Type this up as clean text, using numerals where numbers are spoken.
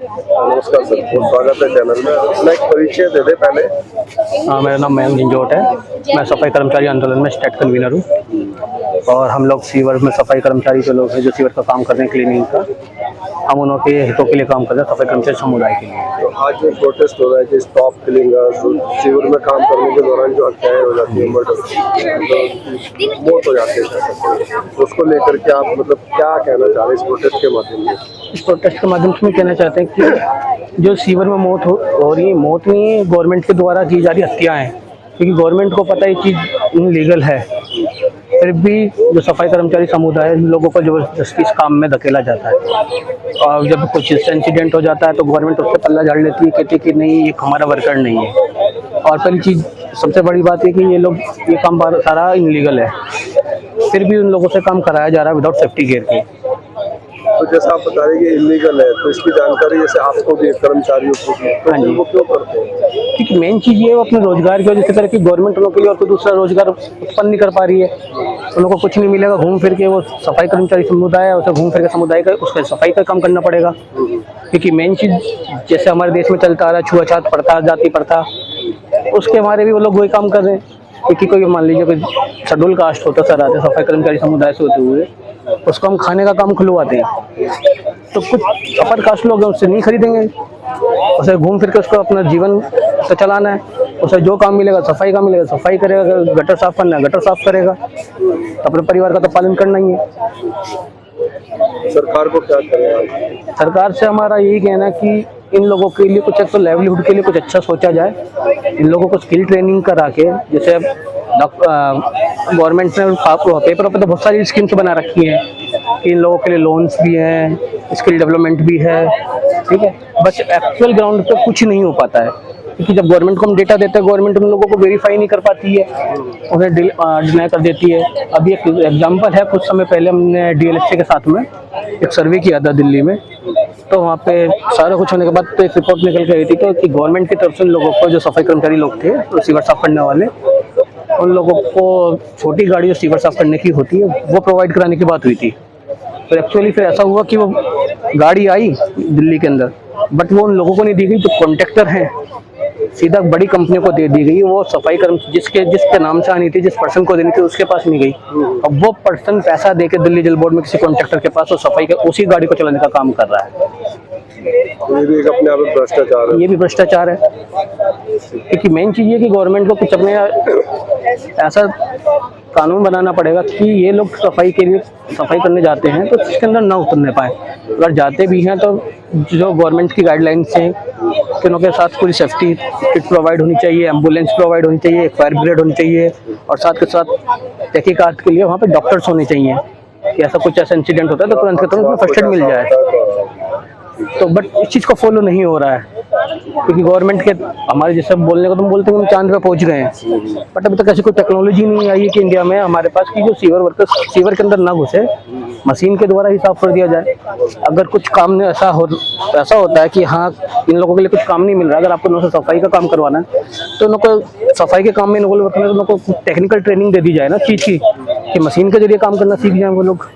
नमस्कार सर, बहुत स्वागत है चैनल में। अपना एक परिचय दे दे पहले। हाँ, मेरा नाम मयंक झंझोट है। मैं सफाई कर्मचारी आंदोलन में स्टेट कन्वीनर हूँ और हम लोग सीवर में सफाई कर्मचारी जो लोग हैं जो सीवर का काम कर रहे हैं क्लीनिंग का, हम उन्हों के हितों के लिए काम कर रहे हैं, सफाई कर्मचारी समुदाय के लिए। तो आज जो प्रोटेस्ट हो रहा है कि स्टॉप क्लीनर्स, सीवर में काम करने के दौरान जो हत्याएं हो जाती है, मर्डर, तो मौत हो जाती है, तो उसको लेकर के आप मतलब क्या कहना चाह रहे हैं इस प्रोटेस्ट के माध्यम से? इस प्रोटेस्ट के माध्यम से हम कहना चाहते हैं कि जो सीवर में मौत हो रही है, मौत नहीं है, गवर्नमेंट के द्वारा की जा रही हत्याएं हैं, क्योंकि गवर्नमेंट को पता है ये चीज़ इनलीगल है, फिर भी जो सफाई कर्मचारी समुदाय है, लोगों को जबरदस्ती इस काम में धकेला जाता है। और जब कुछ इंसिडेंट हो जाता है तो गवर्नमेंट उससे पल्ला झाड़ लेती है, कहती है कि नहीं ये हमारा वर्कर नहीं है। और पहली चीज़ सबसे बड़ी बात है कि ये काम सारा इनलीगल है, फिर भी उन लोगों से काम कराया जा रहा है विदाउट सेफ्टी गियर के। तो जैसा आप बता रहे हैं कि इलीगल है, तो इसकी जानकारी जैसे आपको भी कर्मचारियों को भी, तो हाँ जी, वो क्यों करते हैं? क्योंकि मेन चीज़ ये है वो अपने रोजगार की वजह से करे कि गवर्नमेंट उन लोगों के लिए और कोई दूसरा रोजगार उत्पन्न नहीं कर पा रही है, उन लोगों को कुछ नहीं मिलेगा। घूम फिर के वो सफाई कर्मचारी समुदाय है, उसे घूम फिर के समुदाय का उसका सफाई का काम करना पड़ेगा। क्योंकि मेन चीज़ जैसे हमारे देश में चलता आ रहा है छुआछूत प्रथा, जाति प्रथा, उसके हमारे भी वो लोग वही काम कर रहे हैं। क्योंकि कोई मान लीजिए कोई शेड्यूल कास्ट होता सर आते सफाई कर्मचारी समुदाय से होते हुए, उसको हम खाने का काम खुलवाते हैं, तो कुछ अपर कास्ट लोग हैं उससे नहीं खरीदेंगे, उसे घूम फिर के उसको अपना जीवन तो चलाना है, उसे जो काम मिलेगा सफाई का मिलेगा, सफाई करेगा, गटर साफ करना है गटर साफ करेगा, तो अपने परिवार का तो पालन करना ही है। सरकार को क्या करें? सरकार से हमारा यही कहना है कि इन लोगों के लिए कुछ एक तो लाइवलीहुड के लिए कुछ अच्छा सोचा जाए, इन लोगों को स्किल ट्रेनिंग करा के, जैसे गवर्नमेंट ने पेपरों पे तो बहुत सारी स्कीम्स बना रखी हैं कि इन लोगों के लिए लोन्स भी हैं, स्किल डेवलपमेंट भी है, ठीक है, बस एक्चुअल ग्राउंड पे कुछ नहीं हो पाता है। क्योंकि जब गवर्नमेंट को हम डेटा देते हैं, गवर्नमेंट उन लोगों को वेरीफाई नहीं कर पाती है, उन्हें डिनाई कर देती है। अभी एक एग्जांपल है, कुछ समय पहले हमने डीएलएसए के साथ में एक सर्वे किया था दिल्ली में, तो वहाँ पे सारा कुछ होने के बाद तो एक रिपोर्ट निकल के आई थी कि गवर्नमेंट की तरफ से उन लोगों को, जो सफाई कर्मचारी लोग थे तो सीवर साफ करने वाले, उन लोगों को छोटी गाड़ी जो सीवर साफ करने की होती है वो प्रोवाइड कराने की बात हुई थी। तो एक्चुअली फिर ऐसा हुआ कि वो गाड़ी आई दिल्ली के अंदर, बट वो उन लोगों को नहीं दी गई जो कॉन्ट्रैक्टर हैं, सीधा बड़ी कंपनियों को दे दी गई। वो सफाई कर्मचारी जिसके नाम से आनी थी, जिस पर्सन को देनी थी, उसके पास नहीं गई। अब वो पर्सन पैसा दे के दिल्ली जल बोर्ड में किसी कॉन्ट्रैक्टर के पास वो सफाई के उसी गाड़ी को चलाने का काम कर रहा है। ये भी एक अपने आप में भ्रष्टाचार है। ये भी भ्रष्टाचार है, क्योंकि मेन चीज़ ये कि गवर्नमेंट को कुछ अपने ऐसा कानून बनाना पड़ेगा कि ये लोग सफाई के लिए सफाई करने जाते हैं तो इसके अंदर ना उतरने पाए, अगर जाते भी हैं तो जो गवर्नमेंट की गाइडलाइंस हैं कि उनके साथ पूरी सेफ्टी किट प्रोवाइड होनी चाहिए, एम्बुलेंस प्रोवाइड होनी चाहिए, फायर ब्रिगेड होनी चाहिए, और साथ के साथ तहकीकात के लिए वहाँ पे डॉक्टर्स होने चाहिए कि ऐसा कुछ ऐसा इंसिडेंट होता है तो तुरंत के तुरंत फर्स्ट एड मिल जाए। तो बट इस चीज़ का फॉलो नहीं हो रहा है, क्योंकि गवर्नमेंट के हमारे जैसे बोलने को तुम बोलते हैं हम चांद पे पहुंच गए हैं, बट अभी तक ऐसी कोई टेक्नोलॉजी नहीं आई है कि इंडिया में हमारे पास की जो सीवर वर्कर्स सीवर के अंदर ना घुसे, मशीन के द्वारा ही साफ कर दिया जाए। अगर कुछ काम में ऐसा होता है कि हाँ इन लोगों के लिए कुछ काम नहीं मिल रहा, अगर आपको उनको सफाई का काम करवाना है तो उनको सफाई के काम में उनको टेक्निकल ट्रेनिंग दे दी जाए ना चीज़ की, कि मशीन के जरिए काम करना सीख जाए वो लोग।